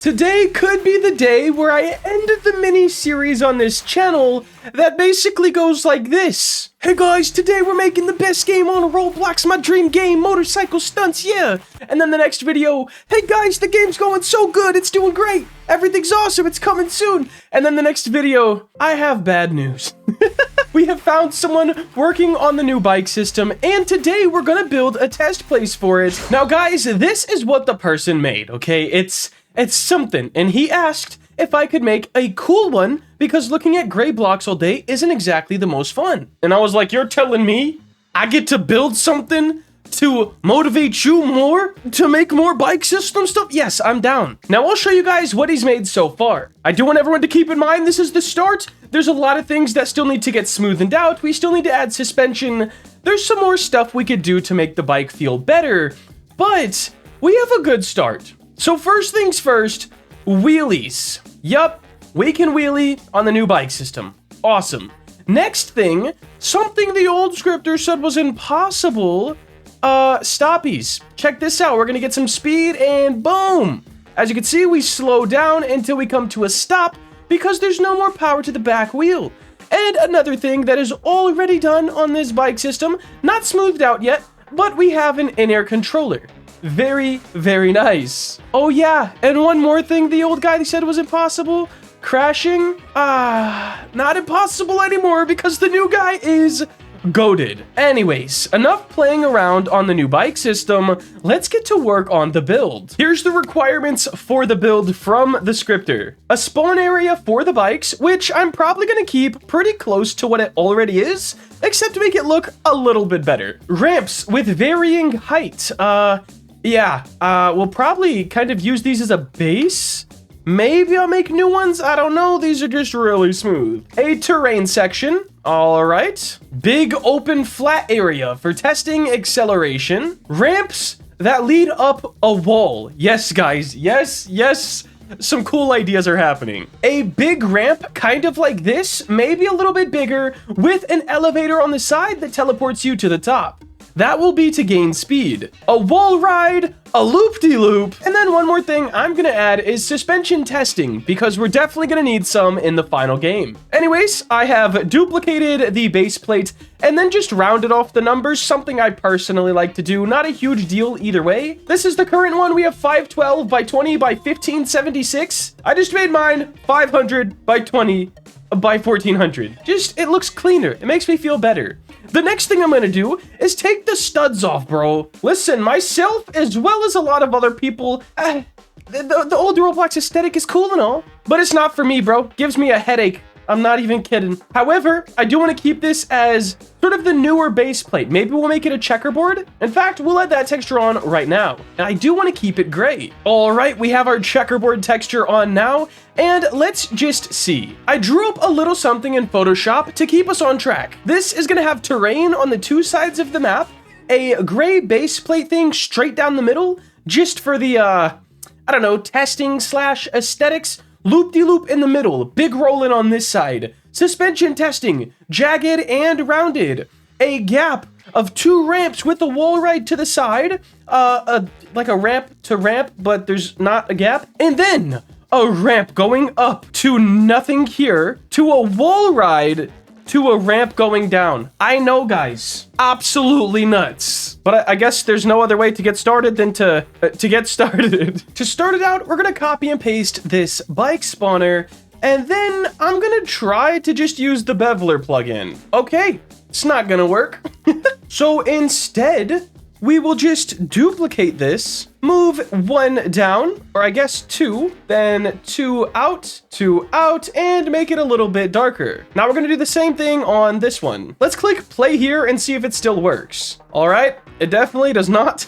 Today could be the day where I end the mini-series on this channel that basically goes like this. Hey guys, today we're making the best game on Roblox, my dream game, motorcycle stunts, yeah. And then the next video, hey guys, the game's going so good, it's doing great. Everything's awesome, it's coming soon. And then the next video, I have bad news. We have found someone working on the new bike system, and today we're gonna build a test place for it. Now guys, this is what the person made, okay? It's something, and he asked if I could make a cool one because looking at gray blocks all day isn't exactly the most fun. And I was like, you're telling me I get to build something to motivate you more to make more bike system stuff? Yes, I'm down. Now I'll show you guys what he's made so far. I do want everyone to keep in mind this is the start. There's a lot of things that still need to get smoothened out. We still need to add suspension. There's some more stuff we could do to make the bike feel better, but we have a good start. So first things first, wheelies. Yup, we can wheelie on the new bike system. Awesome. Next thing, something the old scripter said was impossible, stoppies. Check this out, we're gonna get some speed and boom. As you can see, we slow down until we come to a stop because there's no more power to the back wheel. And another thing that is already done on this bike system, not smoothed out yet, but we have an in-air controller. Very, very nice. Oh yeah, and one more thing the old guy said was impossible. Crashing? Not impossible anymore because the new guy is goated. Anyways, enough playing around on the new bike system. Let's get to work on the build. Here's the requirements for the build from the scripter. A spawn area for the bikes, which I'm probably gonna keep pretty close to what it already is, except to make it look a little bit better. Ramps with varying height. We'll probably kind of use these as a base. Maybe I'll make new ones. I don't know. These are just really smooth. A terrain section. All right. Big open flat area for testing acceleration. Ramps that lead up a wall. Yes, guys. Yes. Some cool ideas are happening. A big ramp, kind of like this, maybe a little bit bigger, with an elevator on the side that teleports you to the top. That will be to gain speed. A wall ride, a loop-de-loop, and then one more thing I'm gonna add is suspension testing, because we're definitely gonna need some in the final game. Anyways, I have duplicated the base plate and then just rounded off the numbers, something I personally like to do. Not a huge deal either way. This is the current one. We have 512 by 20 by 1576. I just made mine 500 by 20 by 1400. Just, it looks cleaner. It makes me feel better. The next thing I'm gonna do is take the studs off, bro. Listen, myself, as well as a lot of other people, the old Roblox aesthetic is cool and all, but it's not for me, bro. Gives me a headache. I'm not even kidding. However, I do want to keep this as sort of the newer base plate. Maybe we'll make it a checkerboard. In fact, we'll add that texture on right now. And I do want to keep it gray. All right, we have our checkerboard texture on now. And let's just see. I drew up a little something in Photoshop to keep us on track. This is going to have terrain on the two sides of the map, a gray base plate thing straight down the middle, just for the, I don't know, testing / aesthetics. Loop-de-loop in the middle, big roll-in on this side. Suspension testing, jagged and rounded. A gap of 2 ramps with a wall ride to the side. Like a ramp to ramp, but there's not a gap. And then a ramp going up to nothing here, to a wall ride, to a ramp going down. I know, guys, absolutely nuts. But I guess there's no other way to get started than to get started. To start it out, we're gonna copy and paste this bike spawner, and then I'm gonna try to just use the beveler plugin. Okay, it's not gonna work. So instead, we will just duplicate this, move 1 down, or I guess 2, then 2 out, and make it a little bit darker. Now we're gonna do the same thing on this one. Let's click play here and see if it still works. All right, it definitely does not.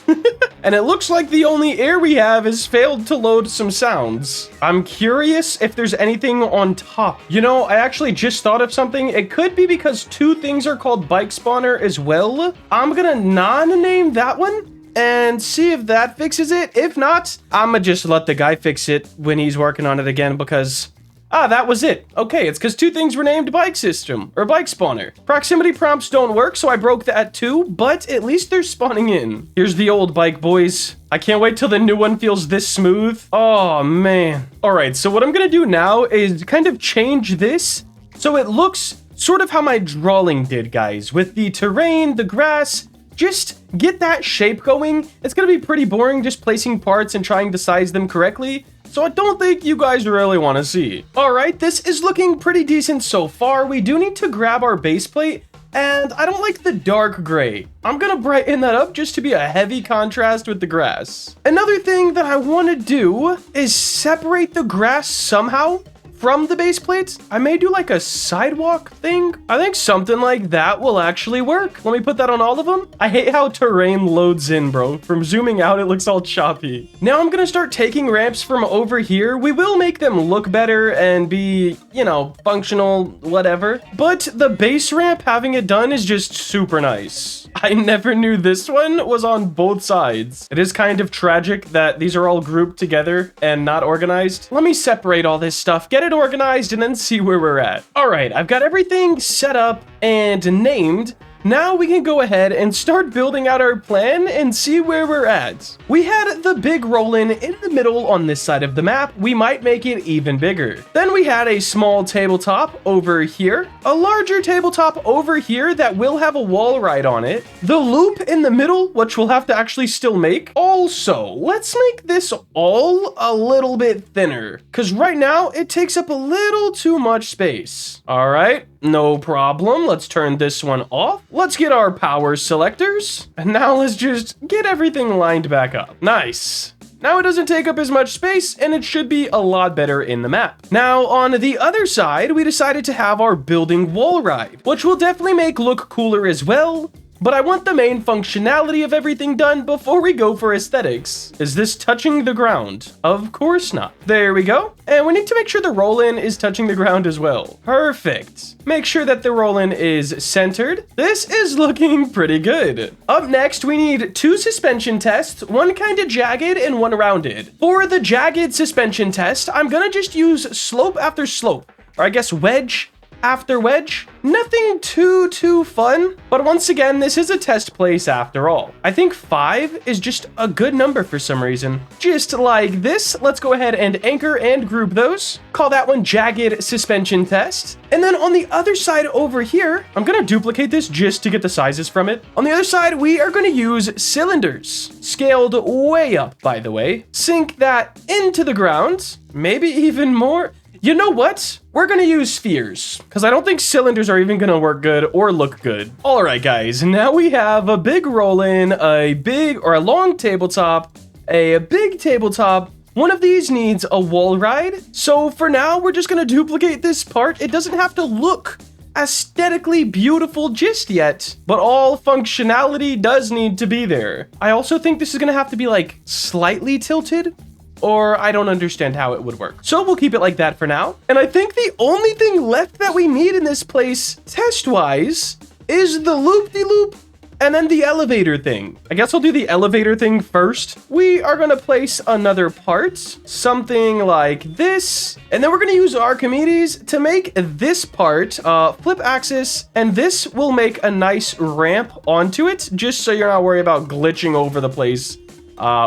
And it looks like the only error we have is failed to load some sounds. I'm curious if there's anything on top. You know, I actually just thought of something. It could be because 2 things are called bike spawner as well. I'm gonna non-name that one and see if that fixes it. If not, I'ma just let the guy fix it when he's working on it again because Ah, that was it. Okay, it's because two things were named bike system, or bike spawner. Proximity prompts don't work, so I broke that too, but at least they're spawning in. Here's the old bike, boys. I can't wait till the new one feels this smooth. Oh, man. All right, so what I'm gonna do now is kind of change this so it looks sort of how my drawing did, guys, with the terrain, the grass. Just get that shape going. It's gonna be pretty boring just placing parts and trying to size them correctly. So I don't think you guys really want to see. All right, this is looking pretty decent so far. We do need to grab our base plate, and I don't like the dark gray. I'm gonna brighten that up just to be a heavy contrast with the grass. Another thing that I want to do is separate the grass somehow from the base plates. I may do like a sidewalk thing. I think something like that will actually work. Let me put that on all of them. I hate how terrain loads in, bro. From zooming out, it looks all choppy. Now I'm gonna start taking ramps from over here. We will make them look better and be, you know, functional, whatever. But the base ramp, having it done is just super nice. I never knew this one was on both sides. It is kind of tragic that these are all grouped together and not organized. Let me separate all this stuff, get it organized, and then see where we're at. All right, I've got everything set up and named. Now we can go ahead and start building out our plan and see where we're at. We had the big roll-in in the middle on this side of the map. We might make it even bigger. Then we had a small tabletop over here, a larger tabletop over here that will have a wall ride on it, the loop in the middle, which we'll have to actually still make. Also, let's make this all a little bit thinner, because right now it takes up a little too much space. All right. No problem. Let's turn this one off. Let's get our power selectors. And now let's just get everything lined back up. Nice. Now it doesn't take up as much space, and it should be a lot better in the map. Now, on the other side, we decided to have our building wall ride, which will definitely make look cooler as well. But I want the main functionality of everything done before we go for aesthetics. Is this touching the ground? Of course not. There we go. And we need to make sure the roll-in is touching the ground as well. Perfect. Make sure that the roll-in is centered. This is looking pretty good. Up next, we need 2 suspension tests, one kind of jagged and one rounded. For the jagged suspension test, I'm gonna just use slope after slope, or I guess wedge after wedge. Nothing too fun, but once again, this is a test place after all. I think 5 is just a good number for some reason. Just like this, let's go ahead and anchor and group those. Call that one jagged suspension test. And then on the other side over here, I'm gonna duplicate this just to get the sizes from it. On the other side, we are gonna use cylinders, scaled way up, by the way. Sink that into the ground, maybe even more. You know what? We're gonna use spheres, because I don't think cylinders are even gonna work good or look good. All right, guys, now we have a big roll-in, a big or a long tabletop, a big tabletop. One of these needs a wall ride. So for now, we're just gonna duplicate this part. It doesn't have to look aesthetically beautiful just yet, but all functionality does need to be there. I also think this is gonna have to be like slightly tilted, or I don't understand how it would work. So we'll keep it like that for now. And I think the only thing left that we need in this place, test-wise, is the loop-de-loop and then the elevator thing. I guess I'll do the elevator thing first. We are gonna place another part, something like this. And then we're gonna use Archimedes to make this part flip axis, and this will make a nice ramp onto it, just so you're not worried about glitching over the place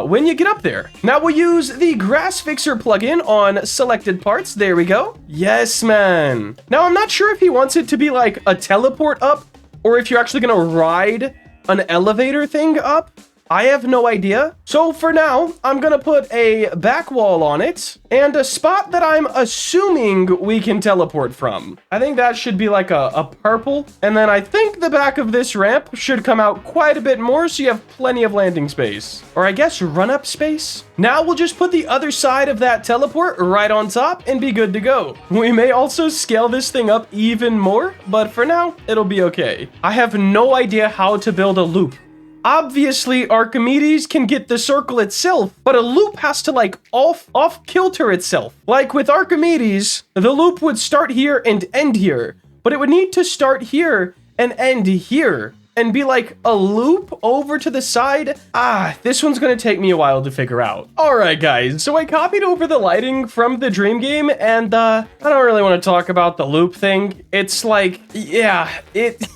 when you get up there. Now we'll use the grass fixer plugin on selected parts. There we go. Yes, man. Now I'm not sure if he wants it to be like a teleport up, or if you're actually gonna ride an elevator thing up. I have no idea. So for now, I'm gonna put a back wall on it and a spot that I'm assuming we can teleport from. I think that should be like a purple. And then I think the back of this ramp should come out quite a bit more, so you have plenty of landing space. Or I guess run up space. Now we'll just put the other side of that teleport right on top and be good to go. We may also scale this thing up even more, but for now, it'll be okay. I have no idea how to build a loop. Obviously, Archimedes can get the circle itself, but a loop has to like off-kilter itself. Like with Archimedes, the loop would start here and end here, but it would need to start here and end here. and be like a loop over to the side. This one's gonna take me a while to figure out. All right, guys, so I copied over the lighting from the dream game, and I don't really want to talk about the loop thing. It's like, yeah, it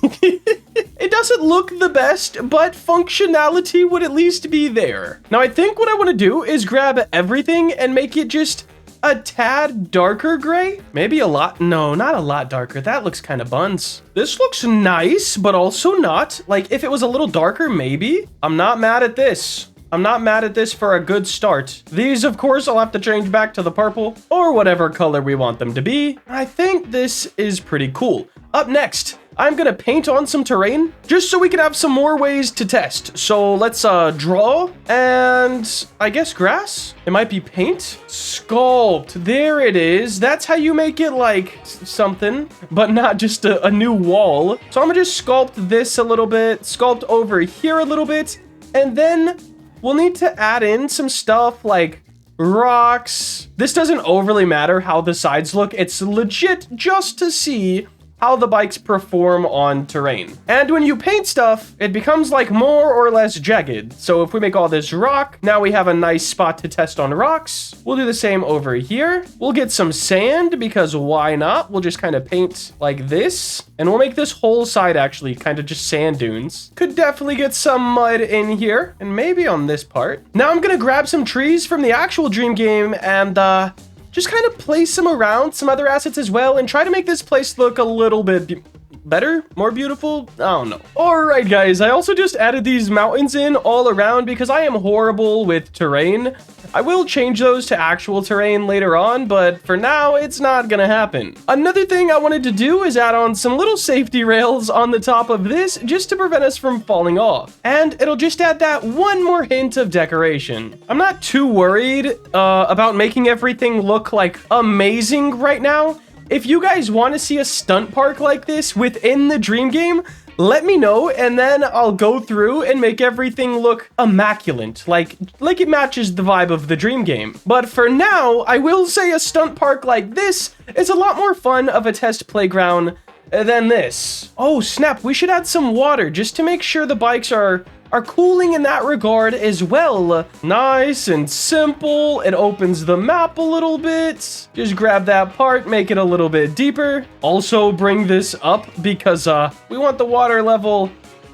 it doesn't look the best, but functionality would at least be there. Now, I think what I want to do is grab everything and make it just a tad darker gray. Maybe a lot. No, not a lot darker. That looks kind of buns. This looks nice, but also not. Like, if it was a little darker, maybe. I'm not mad at this. I'm not mad at this for a good start. These, of course, I'll have to change back to the purple or whatever color we want them to be. I think this is pretty cool. Up next, I'm gonna paint on some terrain just so we can have some more ways to test. So let's draw, and I guess grass? It might be paint? Sculpt, there it is. That's how you make it like something, but not just a new wall. So I'm gonna just sculpt this a little bit, sculpt over here a little bit, and then we'll need to add in some stuff like rocks. This doesn't overly matter how the sides look. It's legit just to see how the bikes perform on terrain. And when you paint stuff, it becomes like more or less jagged. So if we make all this rock, now we have a nice spot to test on rocks. We'll do the same over here. We'll get some sand because why not? We'll just kind of paint like this. And we'll make this whole side actually kind of just sand dunes. Could definitely get some mud in here and maybe on this part. Now I'm gonna grab some trees from the actual dream game and just kind of place them around some other assets as well and try to make this place look a little bit better, more beautiful. I don't know. All right, guys, I also just added these mountains in all around because I am horrible with terrain. I will change those to actual terrain later on, but for now, it's not gonna happen. Another thing I wanted to do is add on some little safety rails on the top of this just to prevent us from falling off. And it'll just add that one more hint of decoration. I'm not too worried about making everything look like amazing right now. If you guys want to see a stunt park like this within the dream game, let me know, and then I'll go through and make everything look immaculate, like it matches the vibe of the dream game. But for now, I will say a stunt park like this is a lot more fun of a test playground than this. Oh snap, we should add some water just to make sure the bikes are cooling in that regard as well. Nice and simple. It opens the map a little bit. Just grab that part, make it a little bit deeper. Also bring this up because we want the water level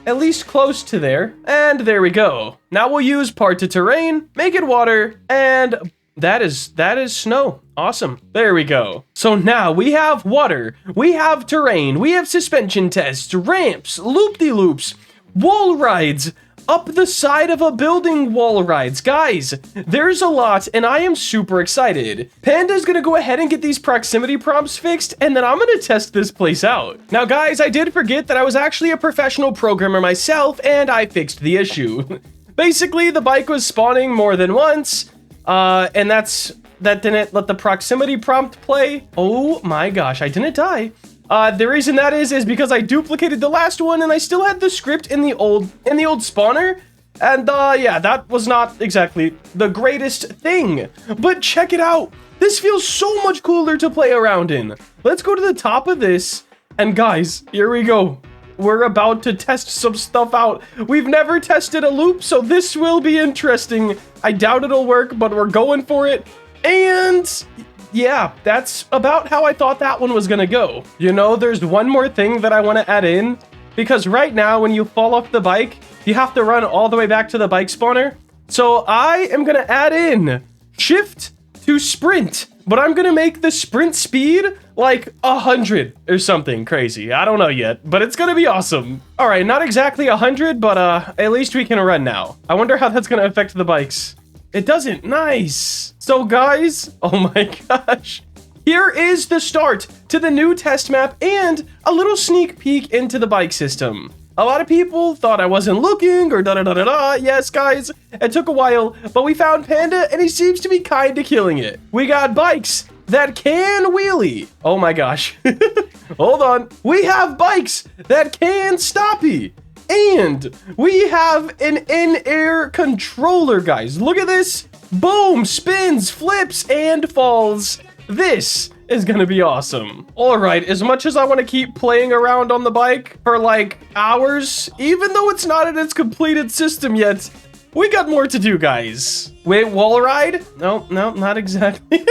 at least close to there. And there we go. Now we'll use part to terrain, make it water, and that is snow. Awesome. There we go. So now we have water, we have terrain, we have suspension tests, ramps, loop-de-loops, wall rides, up the side of a building wall rides. Guys, there's a lot, and I am super excited. Panda's gonna go ahead and get these proximity prompts fixed, and then I'm gonna test this place out. Now, guys, I did forget that I was actually a professional programmer myself, and I fixed the issue. Basically, the bike was spawning more than once, and that didn't let the proximity prompt play. Oh my gosh, I didn't die. The reason that is because I duplicated the last one and I still had the script in the old spawner. And yeah, that was not exactly the greatest thing. But check it out. This feels so much cooler to play around in. Let's go to the top of this. And guys, here we go. We're about to test some stuff out. We've never tested a loop, so this will be interesting. I doubt it'll work, but we're going for it. And yeah, that's about how I thought that one was gonna go. You know, there's one more thing that I want to add in, because right now when you fall off the bike, you have to run all the way back to the bike spawner. So I am gonna add in shift to sprint, but I'm gonna make the sprint speed like 100 or something crazy. I don't know yet, but it's gonna be awesome. All right, not exactly 100, but at least we can run now. I wonder how that's gonna affect the bikes. It doesn't. Nice. So guys, oh my gosh. Here is the start to the new test map and a little sneak peek into the bike system. A lot of people thought I wasn't looking or da-da-da-da-da. Yes, guys, it took a while, but we found Panda and he seems to be kind of killing it. We got bikes that can wheelie. Oh my gosh. Hold on. We have bikes that can stoppie. And we have an in-air controller, guys. Look at this. Boom, spins, flips, and falls. This is gonna be awesome. All right, as much as I want to keep playing around on the bike for like hours, even though it's not in its completed system yet, we got more to do, guys. Wait, wall ride? No, not exactly.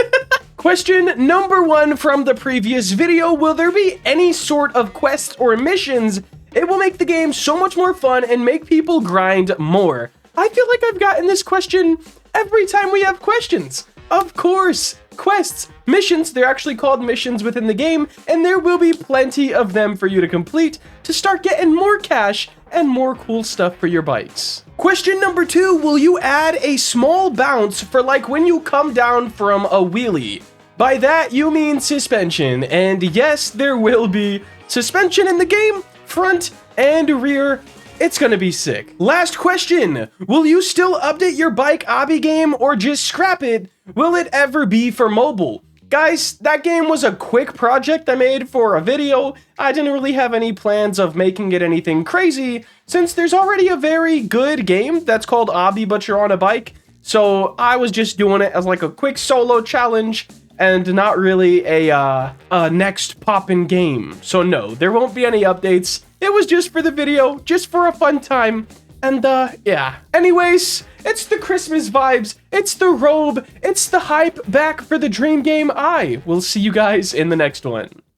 Question number 1 from the previous video. Will there be any sort of quests or missions? It will make the game so much more fun and make people grind more. I feel like I've gotten this question every time we have questions. Of course, quests, missions, they're actually called missions within the game, and there will be plenty of them for you to complete to start getting more cash and more cool stuff for your bikes. Question number 2, will you add a small bounce for like when you come down from a wheelie? By that, you mean suspension, and yes, there will be suspension in the game, front and rear. It's gonna be sick. Last question, will you still update your bike obby game or just scrap it? Will it ever be for mobile? Guys, that game was a quick project I made for a video. I didn't really have any plans of making it anything crazy, since there's already a very good game that's called Obby but you're on a bike. So I was just doing it as like a quick solo challenge and not really a next poppin' game. So no, there won't be any updates. It was just for the video, just for a fun time. And yeah. Anyways, it's the Christmas vibes, it's the robe, it's the hype back for the dream game. I will see you guys in the next one.